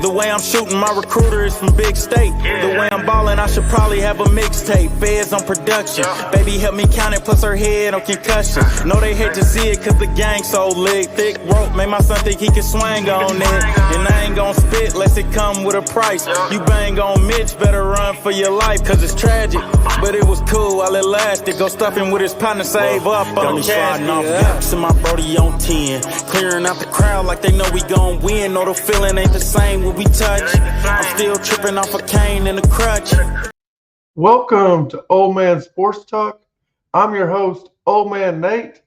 The way I'm shooting, my recruiter is from big state. The way I'm balling, I should probably have a mixtape. Feds on production. Baby help me count it, plus her head on concussion. Know they hate to see it cause the gang so lit. Thick rope, made my son think he can swing on it. And I ain't gon' spit lest it come with a price. You bang on Mitch, better run for your life cause it's tragic. But it was cool while it lasted. Go stuff him with his partner, save up on the sliding off gaps and my brody on 10. Clearing out the crowd like they know we gon' win. Know the feeling ain't the same when we touch. I'm still tripping off a cane and a crutch. Welcome to Old Man Sports Talk. I'm your host, Old Man Nate.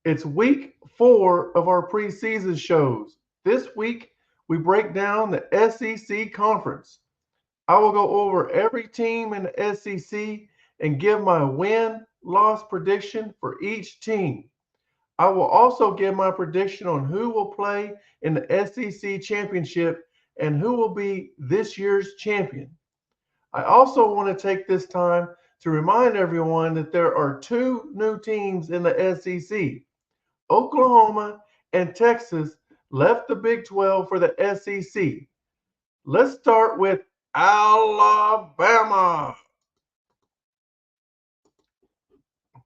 It's week 4 of our preseason shows. This week, we break down the SEC Conference. I will go over every team in the SEC and give my win-loss prediction for each team. I will also give my prediction on who will play in the SEC Championship and who will be this year's champion. I also want to take this time to remind everyone that there are 2 new teams in the SEC. Oklahoma and Texas left the Big 12 for the SEC. Let's start with Alabama.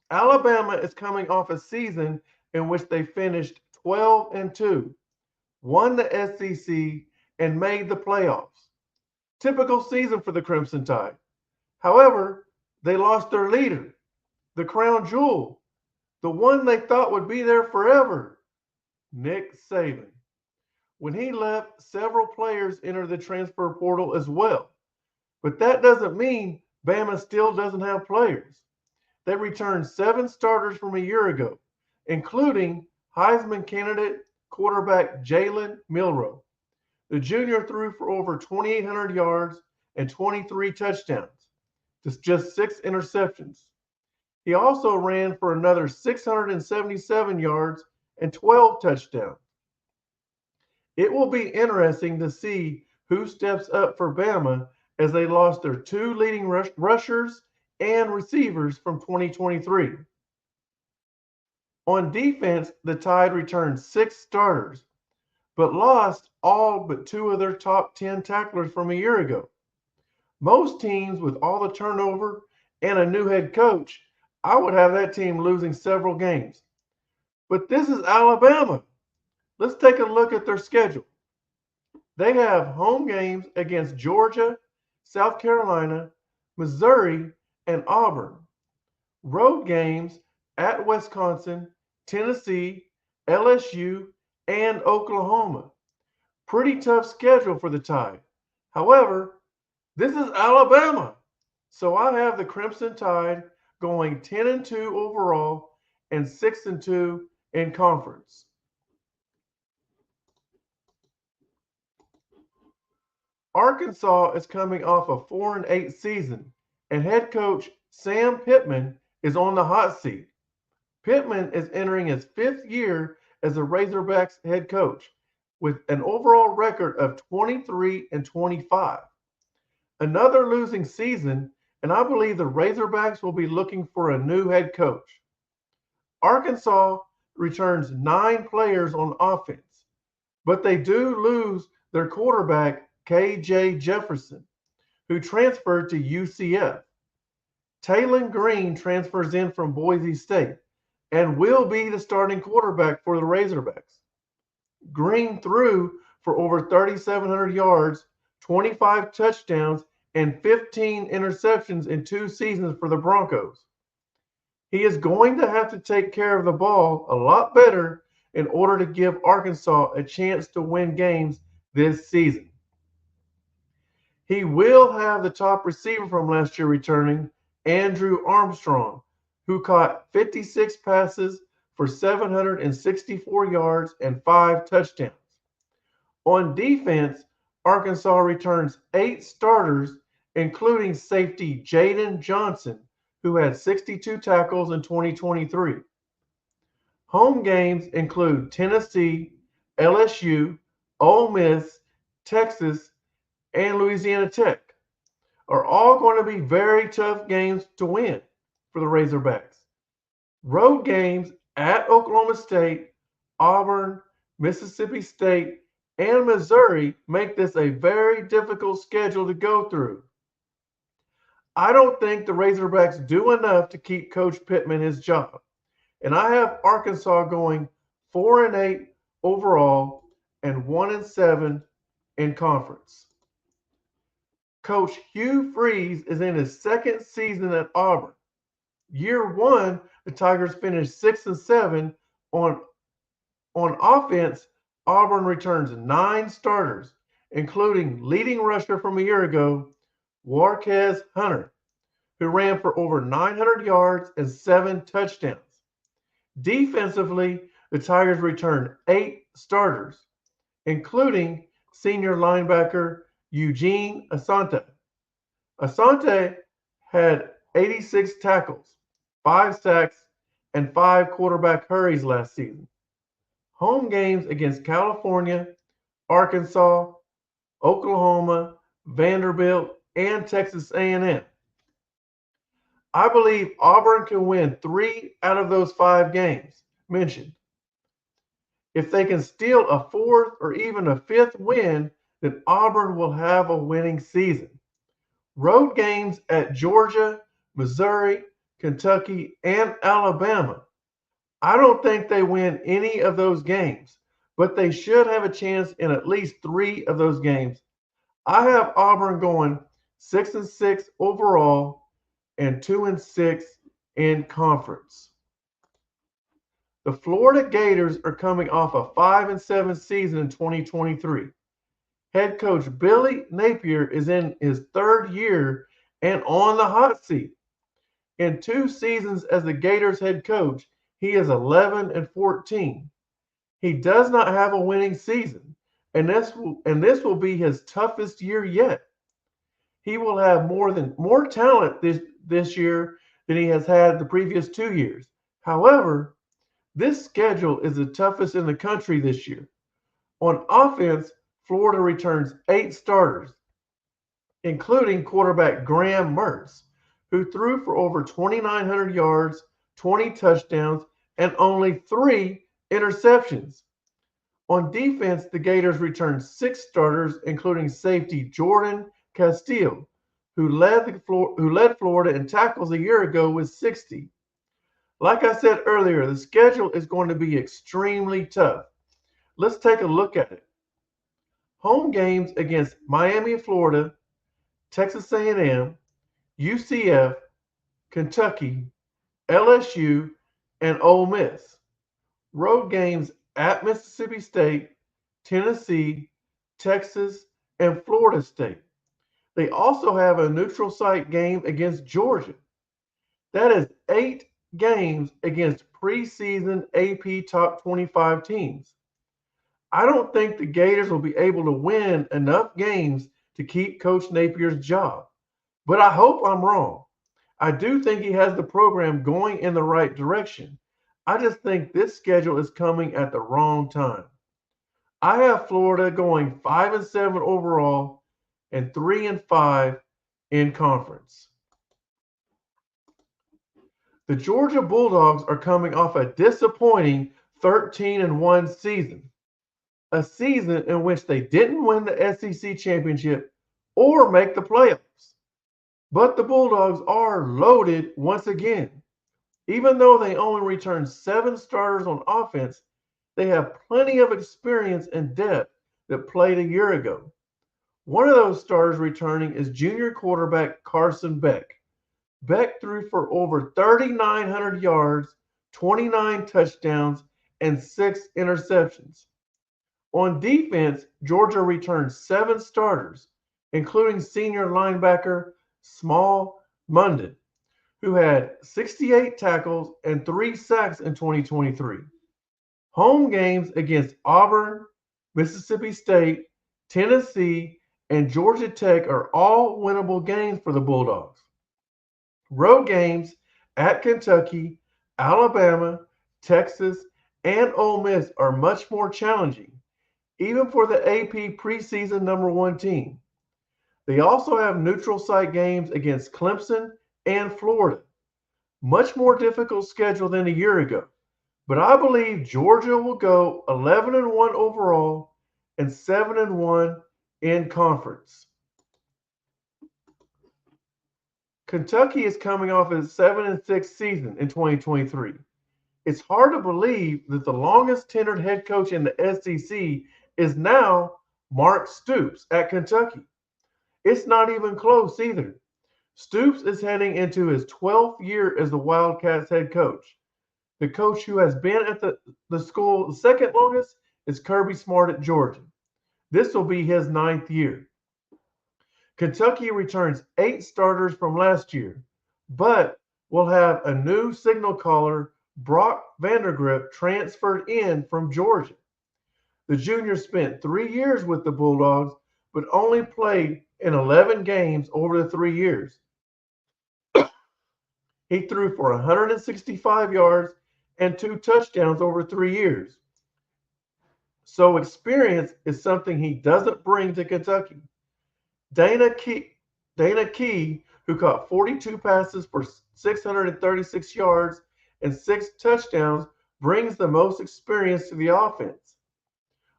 Alabama is coming off a season in which they finished 12-2, won the SEC, and made the playoffs. Typical season for the Crimson Tide. However, they lost their leader, the crown jewel, the one they thought would be there forever, Nick Saban. When he left, several players entered the transfer portal as well. But that doesn't mean Bama still doesn't have players. They returned 7 starters from a year ago, including Heisman candidate quarterback Jalen Milroe. The junior threw for over 2,800 yards and 23 touchdowns, just 6 interceptions. He also ran for another 677 yards and 12 touchdowns. It will be interesting to see who steps up for Bama as they lost their 2 leading rushers and receivers from 2023. On defense, the Tide returned 6 starters, but lost all but 2 of their top 10 tacklers from a year ago. Most teams with all the turnover and a new head coach, I would have that team losing several games. But this is Alabama. Let's take a look at their schedule. They have home games against Georgia, South Carolina, Missouri, and Auburn. Road games at Wisconsin, Tennessee, LSU, and Oklahoma. Pretty tough schedule for the Tide. However, this is Alabama. So I have the Crimson Tide going 10-2 overall and 6-2 in conference. Arkansas is coming off a 4-8 season, and head coach Sam Pittman is on the hot seat. Pittman is entering his 5th year as the Razorbacks head coach with an overall record of 23-25. Another losing season, and I believe the Razorbacks will be looking for a new head coach. Arkansas returns 9 players on offense, but they do lose their quarterback KJ Jefferson, who transferred to UCF. Taylon Green transfers in from Boise State and will be the starting quarterback for the Razorbacks. Green threw for over 3,700 yards, 25 touchdowns, and 15 interceptions in 2 seasons for the Broncos. He is going to have to take care of the ball a lot better in order to give Arkansas a chance to win games this season. He will have the top receiver from last year returning, Andrew Armstrong, who caught 56 passes for 764 yards and 5 touchdowns. On defense, Arkansas returns 8 starters, including safety Jaden Johnson, who had 62 tackles in 2023. Home games include Tennessee, LSU, Ole Miss, Texas, and Louisiana Tech. Are all going to be very tough games to win for the Razorbacks. Road games at Oklahoma State, Auburn, Mississippi State, and Missouri make this a very difficult schedule to go through. I don't think the Razorbacks do enough to keep Coach Pittman his job, and I have Arkansas going 4-8 overall and 1-7 in conference. Coach Hugh Freeze is in his second season at Auburn. Year one, the Tigers finished 6-7 on offense. Auburn returns 9 starters, including leading rusher from a year ago, Warquez Hunter, who ran for over 900 yards and 7 touchdowns. Defensively, the Tigers returned 8 starters, including senior linebacker Eugene Asante. Asante had 86 tackles, 5 sacks, and 5 quarterback hurries last season. Home games against California, Arkansas, Oklahoma, Vanderbilt, and Texas A&M. I believe Auburn can win 3 out of those 5 games mentioned. If they can steal a 4th or even a 5th win, then Auburn will have a winning season. Road games at Georgia, Missouri, Kentucky, and Alabama. I don't think they win any of those games, but they should have a chance in at least 3 of those games. I have Auburn going 6-6 overall and 2-6 in conference. The Florida Gators are coming off a 5-7 season in 2023. Head coach Billy Napier is in his 3rd year and on the hot seat. In 2 seasons as the Gators head coach, he is 11-14. He does not have a winning season, and this will be his toughest year yet. He will have more talent this year than he has had the previous 2 years. However, this schedule is the toughest in the country this year. On offense, Florida returns 8 starters, including quarterback Graham Mertz, who threw for over 2,900 yards, 20 touchdowns, and only 3 interceptions. On defense, the Gators returned 6 starters, including safety Jordan Castillo, who led Florida in tackles a year ago with 60. Like I said earlier, the schedule is going to be extremely tough. Let's take a look at it. Home games against Miami, Florida, Texas A&M, UCF, Kentucky, LSU, and Ole Miss. Road games at Mississippi State, Tennessee, Texas, and Florida State. They also have a neutral site game against Georgia. That is 8 games against preseason AP Top 25 teams. I don't think the Gators will be able to win enough games to keep Coach Napier's job, but I hope I'm wrong. I do think he has the program going in the right direction. I just think this schedule is coming at the wrong time. I have Florida going 5-7 overall and 3-5 in conference. The Georgia Bulldogs are coming off a disappointing 13-1 season, a season in which they didn't win the SEC championship or make the playoffs. But the Bulldogs are loaded once again. Even though they only returned 7 starters on offense, they have plenty of experience and depth that played a year ago. One of those starters returning is junior quarterback Carson Beck. Beck threw for over 3,900 yards, 29 touchdowns, and 6 interceptions. On defense, Georgia returned 7 starters, including senior linebacker Small Munden, who had 68 tackles and 3 sacks in 2023. Home games against Auburn, Mississippi State, Tennessee, and Georgia Tech are all winnable games for the Bulldogs. Road games at Kentucky, Alabama, Texas, and Ole Miss are much more challenging, even for the AP preseason #1 team. They also have neutral site games against Clemson and Florida. Much more difficult schedule than a year ago, but I believe Georgia will go 11-1 overall and 7-1 in conference. Kentucky is coming off a 7-6 season in 2023. It's hard to believe that the longest tenured head coach in the SEC is now Mark Stoops at Kentucky. It's not even close either. Stoops is heading into his 12th year as the Wildcats head coach. The coach who has been at the school the second longest is Kirby Smart at Georgia. This will be his 9th year. Kentucky returns 8 starters from last year, but will have a new signal caller, Brock Vanderbilt, transferred in from Georgia. The junior spent 3 years with the Bulldogs, but only played in 11 games over the 3 years. He threw for 165 yards and 2 touchdowns over 3 years. So experience is something he doesn't bring to Kentucky. Dana Key, who caught 42 passes for 636 yards and 6 touchdowns, brings the most experience to the offense.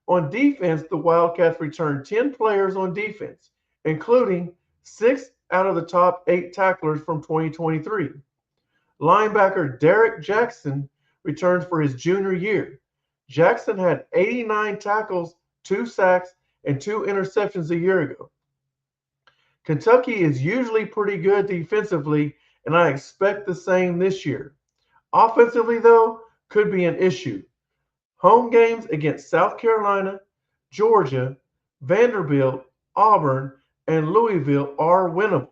On defense, the Wildcats returned 10 players on defense, including 6 out of the top 8 tacklers from 2023. Linebacker Derek Jackson returns for his junior year. Jackson had 89 tackles, 2 sacks, and 2 interceptions a year ago. Kentucky is usually pretty good defensively, and I expect the same this year. Offensively, though, could be an issue. Home games against South Carolina, Georgia, Vanderbilt, Auburn, and Louisville are winnable.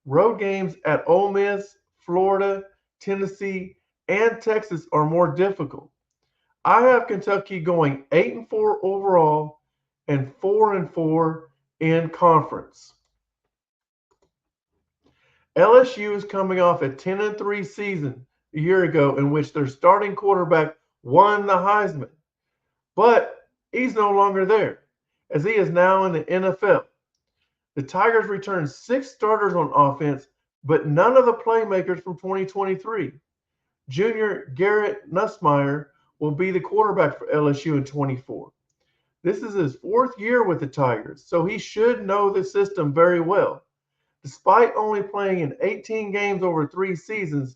Road games at Ole Miss, Florida, Tennessee, and Texas are more difficult. I have Kentucky going 8-4 overall and 4-4 in conference. LSU is coming off a 10-3 season a year ago in which their starting quarterback won the Heisman. But he's no longer there, as he is now in the NFL. The Tigers returned 6 starters on offense, but none of the playmakers from 2023. Junior Garrett Nussmeier will be the quarterback for LSU in 24. This is his 4th year with the Tigers, so he should know the system very well. Despite only playing in 18 games over 3 seasons,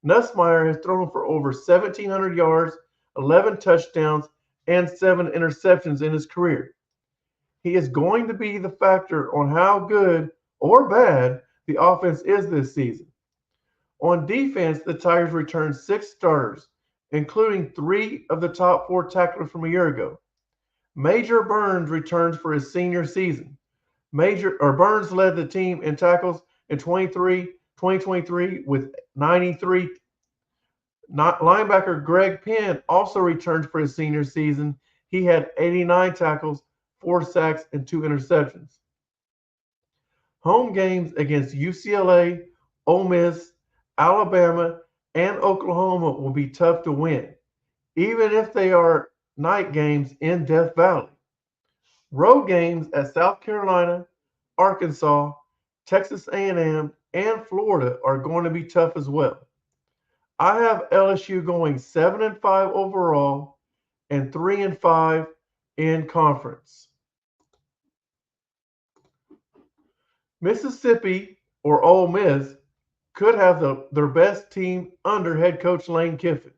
Nussmeier has thrown for over 1,700 yards, 11 touchdowns, and 7 interceptions in his career. He is going to be the factor on how good or bad the offense is this season. On defense, the Tigers returned 6 starters, including 3 of the top 4 tacklers from a year ago. Major Burns returns for his senior season. Burns led the team in tackles in 2023 with 93. Linebacker Greg Penn also returned for his senior season. He had 89 tackles, 4 sacks, and 2 interceptions. Home games against UCLA, Ole Miss, Alabama, and Oklahoma will be tough to win, even if they are night games in Death Valley. Road games at South Carolina, Arkansas, Texas A&M, and Florida are going to be tough as well. I have LSU going 7-5 overall and 3-5 in conference. Mississippi or Ole Miss could have their best team under head coach Lane Kiffin.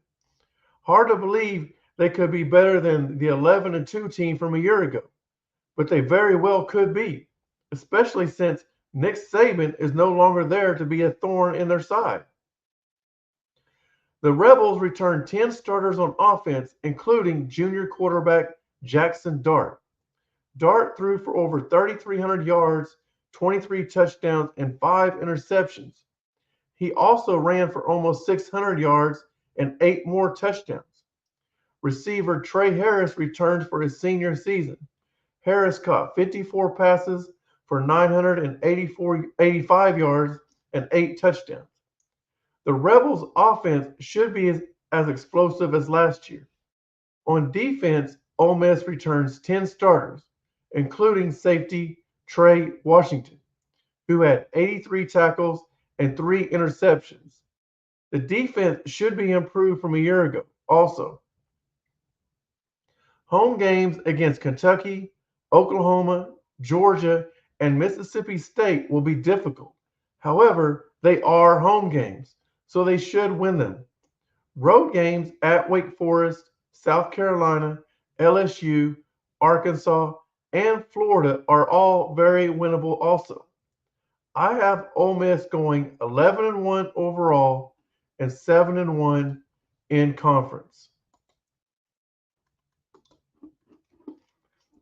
Hard to believe they could be better than the 11-2 team from a year ago, but they very well could be, especially since Nick Saban is no longer there to be a thorn in their side. The Rebels returned 10 starters on offense, including junior quarterback Jackson Dart. Dart threw for over 3,300 yards, 23 touchdowns, and 5 interceptions. He also ran for almost 600 yards and 8 more touchdowns. Receiver Trey Harris returned for his senior season. Harris caught 54 passes for 985 yards and 8 touchdowns. The Rebels' offense should be as explosive as last year. On defense, Ole Miss returns 10 starters, including safety Trey Washington, who had 83 tackles and 3 interceptions. The defense should be improved from a year ago also. Home games against Kentucky, Oklahoma, Georgia, and Mississippi State will be difficult. However, they are home games, so they should win them. Road games at Wake Forest, South Carolina, LSU, Arkansas, and Florida are all very winnable also. I have Ole Miss going 11-1 overall and 7-1 in conference.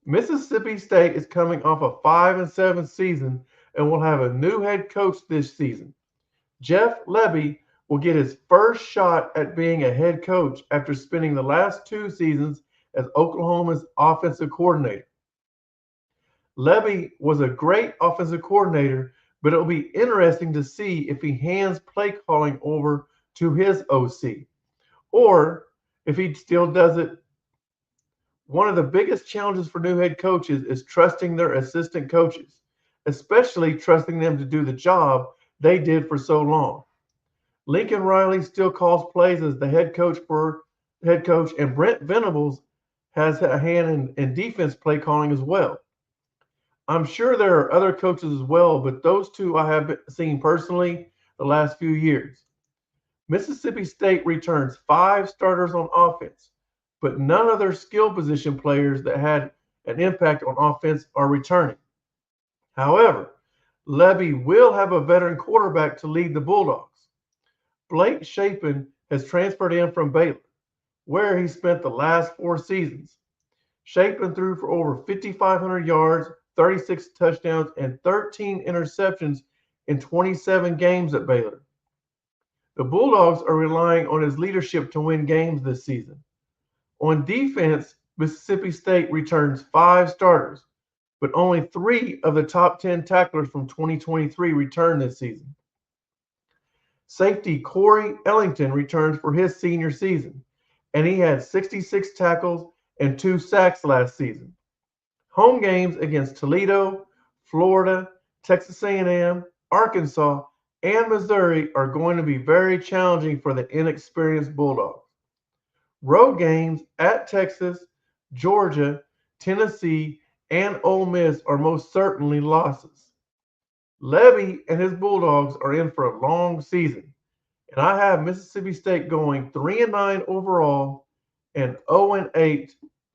Mississippi State is coming off a 5-7 season and will have a new head coach this season. Jeff Lebby will get his first shot at being a head coach after spending the last 2 seasons as Oklahoma's offensive coordinator. Lebby was a great offensive coordinator, but it'll be interesting to see if he hands play calling over to his OC or if he still does it. One of the biggest challenges for new head coaches is trusting their assistant coaches, especially trusting them to do the job they did for so long. Lincoln Riley still calls plays as the head coach, and Brent Venables has a hand in defense play calling as well. I'm sure there are other coaches as well, but those two I have seen personally the last few years. Mississippi State returns 5 starters on offense, but none of their skill position players that had an impact on offense are returning. However, Lebby will have a veteran quarterback to lead the Bulldogs. Blake Shapen has transferred in from Baylor, where he spent the last 4 seasons. Shapen threw for over 5,500 yards, 36 touchdowns, and 13 interceptions in 27 games at Baylor. The Bulldogs are relying on his leadership to win games this season. On defense, Mississippi State returns 5 starters, but only 3 of the top 10 tacklers from 2023 return this season. Safety Corey Ellington returns for his senior season, and he had 66 tackles and 2 sacks last season. Home games against Toledo, Florida, Texas A&M, Arkansas, and Missouri are going to be very challenging for the inexperienced Bulldogs. Road games at Texas, Georgia, Tennessee, and Ole Miss are most certainly losses. Lebby and his Bulldogs are in for a long season, and I have Mississippi State going 3-9 overall and 0-8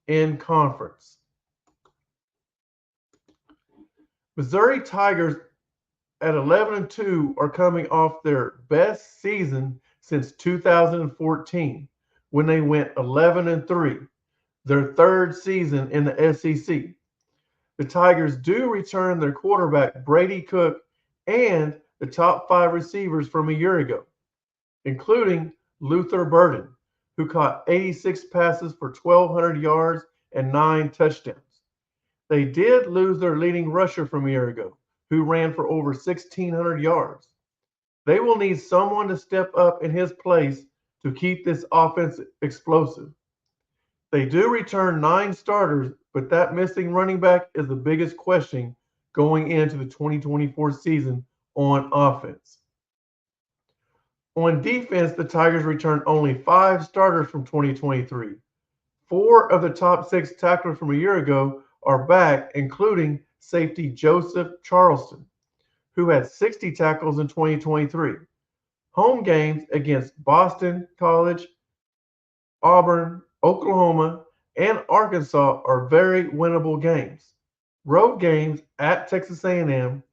in conference. Missouri Tigers at 11-2 are coming off their best season since 2014 when they went 11-3, their 3rd season in the SEC. The Tigers do return their quarterback Brady Cook and the top 5 receivers from a year ago, including Luther Burden, who caught 86 passes for 1,200 yards and 9 touchdowns. They did lose their leading rusher from a year ago, who ran for over 1,600 yards. They will need someone to step up in his place to keep this offense explosive. They do return 9 starters, but that missing running back is the biggest question going into the 2024 season on offense. On defense, the Tigers returned only 5 starters from 2023. 4 of the top 6 tacklers from a year ago are back, including safety Joseph Charleston, who had 60 tackles in 2023. Home games against Boston College, Auburn, Oklahoma, and Arkansas are very winnable games. Road games at Texas A&M,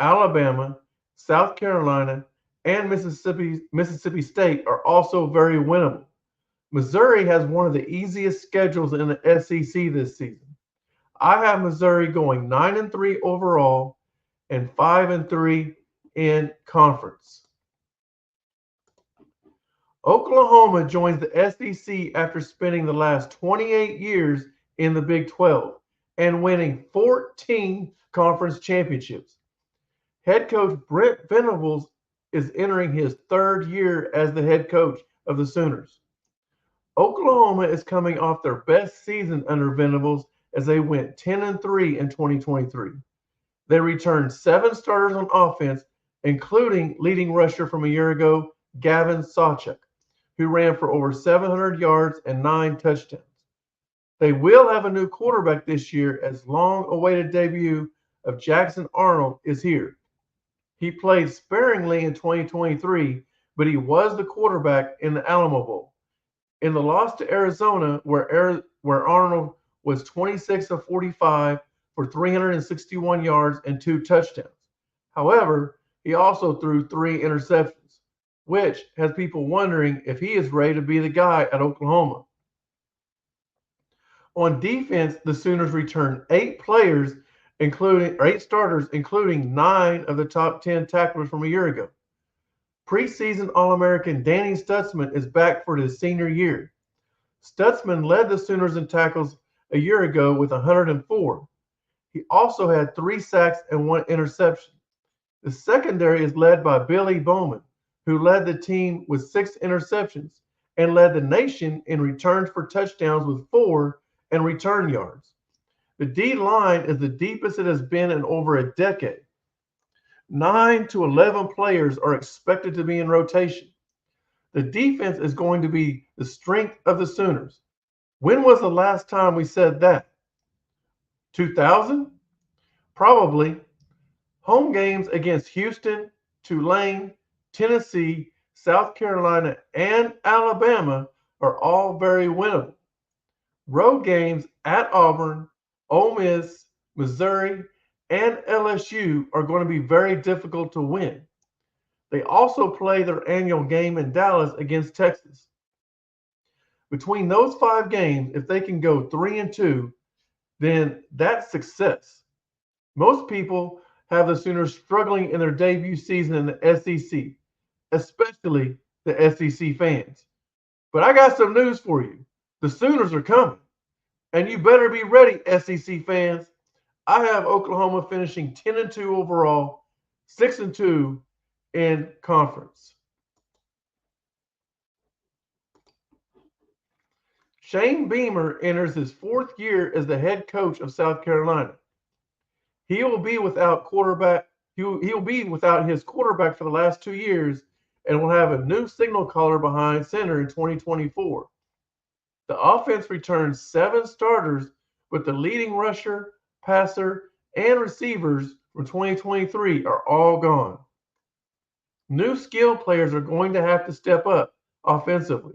Alabama, South Carolina, and Mississippi State are also very winnable. Missouri has one of the easiest schedules in the SEC this season. I have Missouri going 9-3 overall and 5-3 in conference. Oklahoma joins the SEC after spending the last 28 years in the Big 12 and winning 14 conference championships. Head coach Brent Venables is entering his 3rd year as the head coach of the Sooners. Oklahoma is coming off their best season under Venables as they went 10-3 in 2023. They returned 7 starters on offense, including leading rusher from a year ago, Gavin Sawchuk, who ran for over 700 yards and 9 touchdowns. They will have a new quarterback this year as long-awaited debut of Jackson Arnold is here. He played sparingly in 2023, but he was the quarterback in the Alamo Bowl. In the loss to Arizona, where Arnold was 26 of 45 for 361 yards and 2 touchdowns. However, he also threw 3 interceptions, which has people wondering if he is ready to be the guy at Oklahoma. On defense, the Sooners returned 8 starters, including 9 of the top 10 tacklers from a year ago. Preseason All-American Danny Stutzman is back for his senior year. Stutzman led the Sooners in tackles a year ago with 104. He also had 3 sacks and 1 interception. The secondary is led by Billy Bowman, who led the team with 6 interceptions and led the nation in returns for touchdowns with 4 and return yards. The D line is the deepest it has been in over a decade. 9 to 11 players are expected to be in rotation. The defense is going to be the strength of the Sooners. When was the last time we said that? 2000? Probably. Home games against Houston, Tulane, Tennessee, South Carolina, and Alabama are all very winnable. Road games at Auburn, Ole Miss, Missouri, and LSU are going to be very difficult to win. They also play their annual game in Dallas against Texas. Between those 5 games, if they can go 3-2, then that's success. Most people have the Sooners struggling in their debut season in the SEC, especially the SEC fans. But I got some news for you. The Sooners are coming, and you better be ready, SEC fans. I have Oklahoma finishing 10-2 overall, 6-2 in conference. Shane Beamer enters his 4th year as the head coach of South Carolina. He will be without his quarterback for the last 2 years and will have a new signal caller behind center in 2024. The offense returns 7 starters, but the leading rusher, passer, and receivers from 2023 are all gone. New skill players are going to have to step up offensively.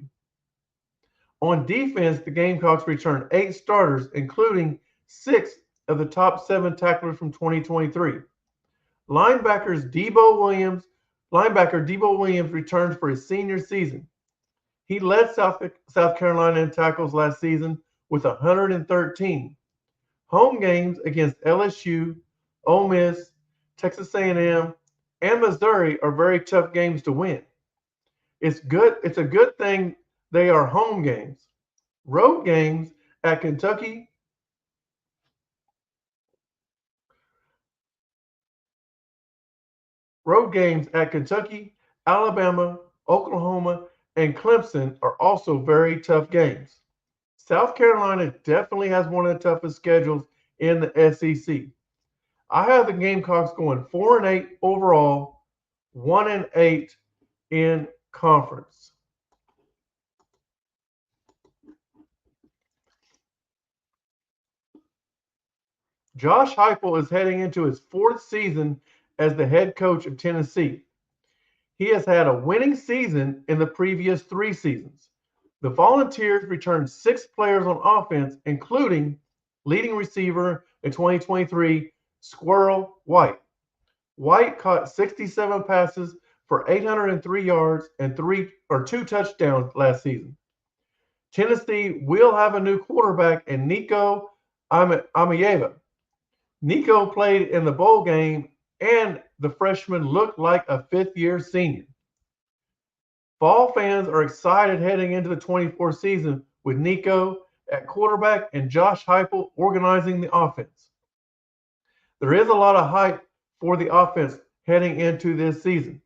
On defense, the Gamecocks returned 8 starters, including 6 of the top 7 tacklers from 2023. Linebacker Debo Williams returns for his senior season. He led South Carolina in tackles last season with 113. Home games against LSU, Ole Miss, Texas A&M, and Missouri are very tough games to win. It's a good thing they are home games. Road games at Kentucky, Alabama, Oklahoma, and Clemson are also very tough games. South Carolina definitely has one of the toughest schedules in the SEC. I have the Gamecocks going 4-8 overall, 1-8 in conference. Josh Heupel is heading into his 4th season as the head coach of Tennessee. He has had a winning season in the previous 3 seasons. The Volunteers returned 6 players on offense, including leading receiver in 2023, Squirrel White. White caught 67 passes for 803 yards and 2 touchdowns last season. Tennessee will have a new quarterback in Nico Amiyeva. Nico played in the bowl game, and the freshman looked like a 5th-year senior. Fall fans are excited heading into the 24 season with Nico at quarterback and Josh Heupel organizing the offense. There is a lot of hype for the offense heading into this season.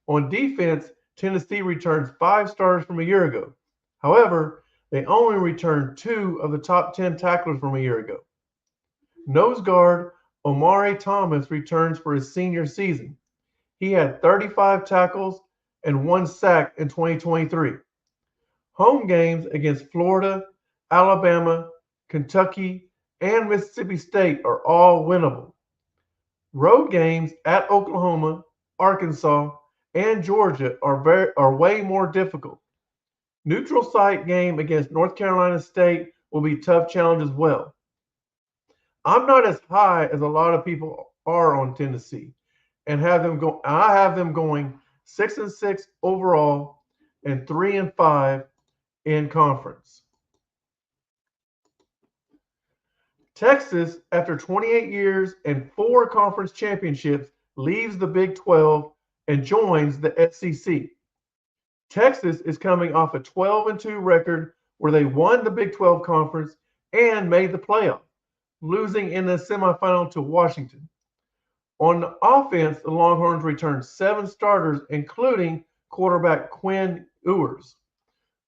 On defense, Tennessee returns 5 starters from a year ago. However, they only returned 2 of the top 10 tacklers from a year ago. Nose guard Omari Thomas returns for his senior season. He had 35 tackles and 1 sack in 2023. Home games against Florida, Alabama, Kentucky, and Mississippi State are all winnable. Road games at Oklahoma, Arkansas, and Georgia are way more difficult. Neutral site game against North Carolina State will be a tough challenge as well. I'm not as high as a lot of people are on Tennessee, and have them go. I have them going 6-6 overall and 3-5 in conference. Texas, after 28 years and 4 conference championships, leaves the Big 12 and joins the SEC. Texas is coming off a 12-2 record where they won the Big 12 conference and made the playoff, losing in the semifinal to Washington. On offense, the Longhorns returned 7 starters, including quarterback Quinn Ewers.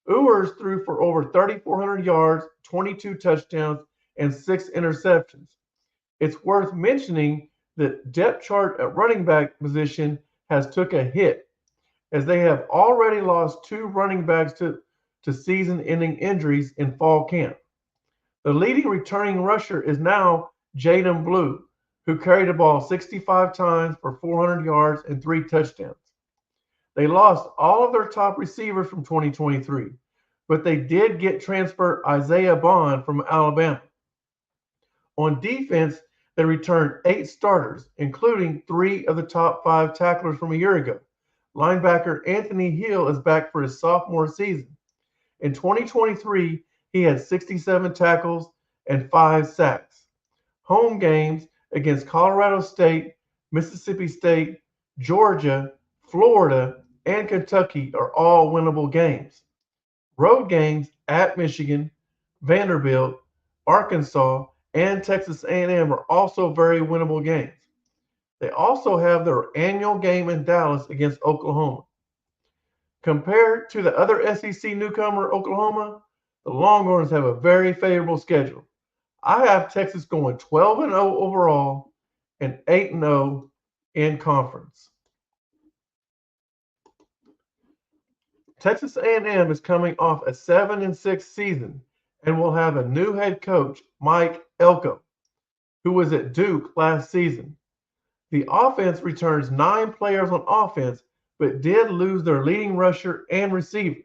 Ewers threw for over 3,400 yards, 22 touchdowns, and 6 interceptions. It's worth mentioning that depth chart at running back position has took a hit, as they have already lost 2 running backs to season-ending injuries in fall camp. The leading returning rusher is now Jaden Blue, who carried the ball 65 times for 400 yards and 3 touchdowns. They lost all of their top receivers from 2023, but they did get transfer Isaiah Bond from Alabama. On defense, they returned 8 starters, including 3 of the top 5 tacklers from a year ago. Linebacker Anthony Hill is back for his sophomore season. In 2023, he had 67 tackles and 5 sacks. Home games against Colorado State, Mississippi State, Georgia, Florida, and Kentucky are all winnable games. Road games at Michigan, Vanderbilt, Arkansas, and Texas A&M are also very winnable games. They also have their annual game in Dallas against Oklahoma. Compared to the other SEC newcomer, Oklahoma, the Longhorns have a very favorable schedule. I have Texas going 12-0 overall and 8-0 in conference. Texas A&M is coming off a 7-6 season and will have a new head coach, Mike Elko, who was at Duke last season. The offense returns 9 players on offense, but did lose their leading rusher and receiver.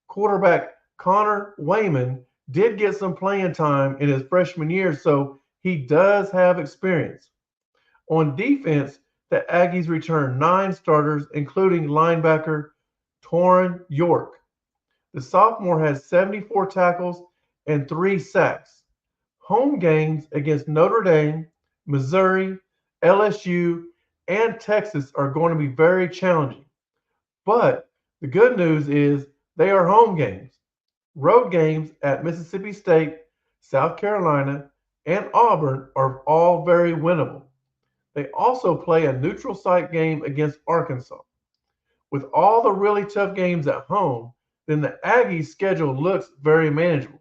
Quarterback Connor Wayman did get some playing time in his freshman year, so he does have experience. On defense, the Aggies returned 9 starters, including linebacker Torrin York. The sophomore has 74 tackles and 3 sacks. Home games against Notre Dame, Missouri, LSU, and Texas are going to be very challenging. But the good news is they are home games. Road games at Mississippi State, South Carolina, and Auburn are all very winnable. They also play a neutral site game against Arkansas. With all the really tough games at home, then the Aggies' schedule looks very manageable.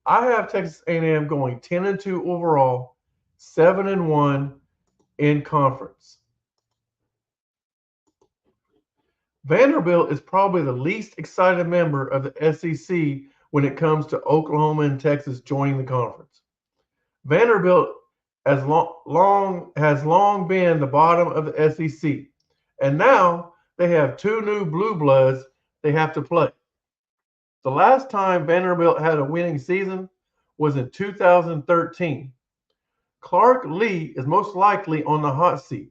I have Texas A&M going 10-2 overall, 7-1 in conference. Vanderbilt is probably the least excited member of the SEC when it comes to Oklahoma and Texas joining the conference. Vanderbilt has long been the bottom of the SEC, and now they have 2 new blue bloods they have to play. The last time Vanderbilt had a winning season was in 2013. Clark Lee is most likely on the hot seat,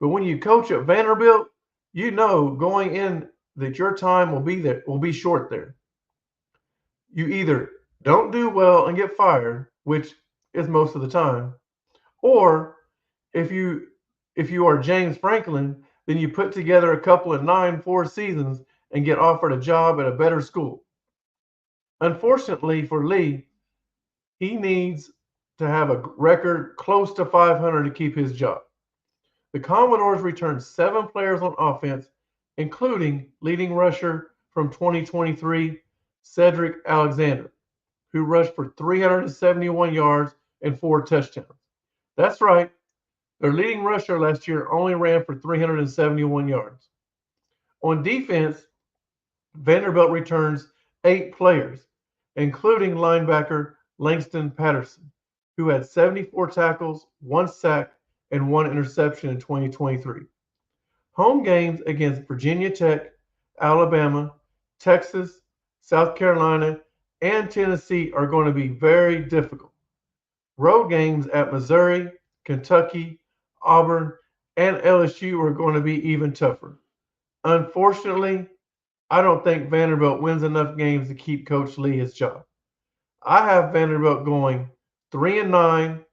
but when you coach at Vanderbilt, you know going in that your time will be short there. You either don't do well and get fired, which is most of the time, or if you are James Franklin, then you put together a couple of 9-4 seasons and get offered a job at a better school. Unfortunately for Lee, he needs to have a record close to 500 to keep his job. The Commodores returned 7 players on offense, including leading rusher from 2023, Cedric Alexander, who rushed for 371 yards and 4 touchdowns. That's right, their leading rusher last year only ran for 371 yards. On defense, Vanderbilt returns 8 players, including linebacker Langston Patterson, who had 74 tackles, 1 sack, and 1 interception in 2023. Home games against Virginia Tech, Alabama, Texas, South Carolina, and Tennessee are going to be very difficult. Road games at Missouri, Kentucky, Auburn, and LSU are going to be even tougher. Unfortunately, I don't think Vanderbilt wins enough games to keep Coach Lee his job. I have Vanderbilt going 3-9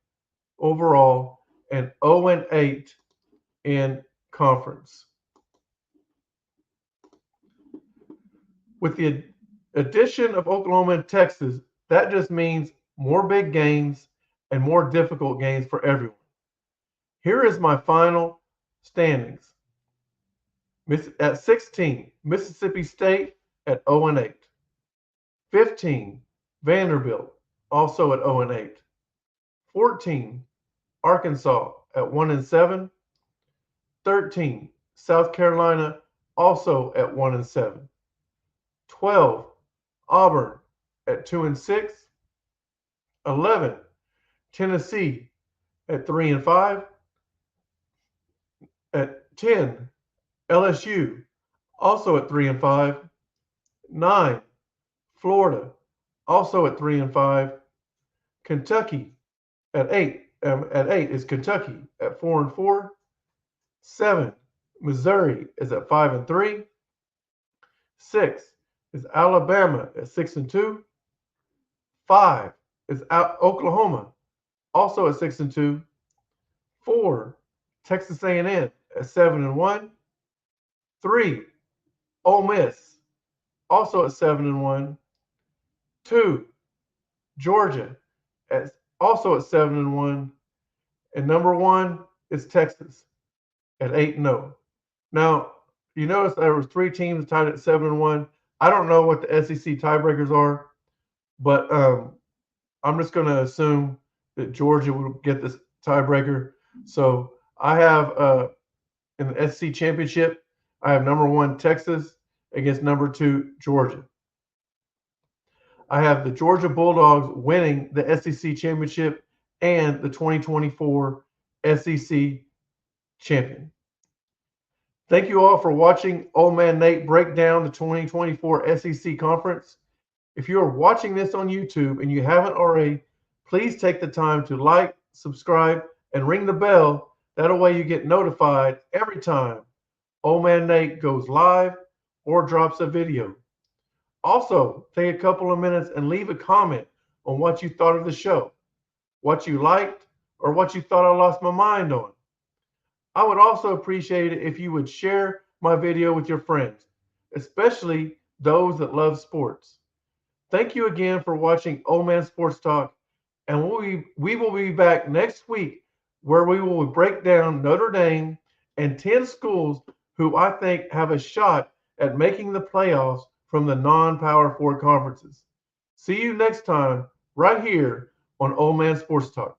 overall and 0-8 in conference. With the addition of Oklahoma and Texas, that just means more big games and more difficult games for everyone. Here is my final standings. At 16, Mississippi State at 0-8. 15, Vanderbilt, also at 0-8. 14, Arkansas at 1-7. 13, South Carolina, also at 1-7. 12, Auburn at 2-6. 11, Tennessee at 3-5. At 10, LSU, also at 3-5. 9, Florida, also at 3-5. Kentucky at 8. At 8 is Kentucky at 4-4. 7, Missouri is at 5-3. 6 is Alabama at 6-2. 5 is Oklahoma, also at 6-2. 4, Texas A&M at 7-1. 3, Ole Miss, also at 7-1. 2, Georgia, also at 7-1. And number 1 is Texas at 8-0. Now, you notice there was 3 teams tied at 7-1. I don't know what the SEC tiebreakers are, but I'm just going to assume that Georgia will get this tiebreaker. So I have in the SEC championship, I have number 1 Texas against number 2 Georgia. I have the Georgia Bulldogs winning the SEC championship and the 2024 SEC champion. Thank you all for watching Old Man Nate break down the 2024 SEC conference. If you are watching this on YouTube and you haven't already, please take the time to like, subscribe, and ring the bell. That way you get notified every time Old Man Nate goes live or drops a video. Also, take a couple of minutes and leave a comment on what you thought of the show, what you liked, or what you thought I lost my mind on. I would also appreciate it if you would share my video with your friends, especially those that love sports. Thank you again for watching Old Man Sports Talk, and we will be back next week where we will break down Notre Dame and 10 schools who I think have a shot at making the playoffs from the non-Power 4 conferences. See you next time right here on Old Man Sports Talk.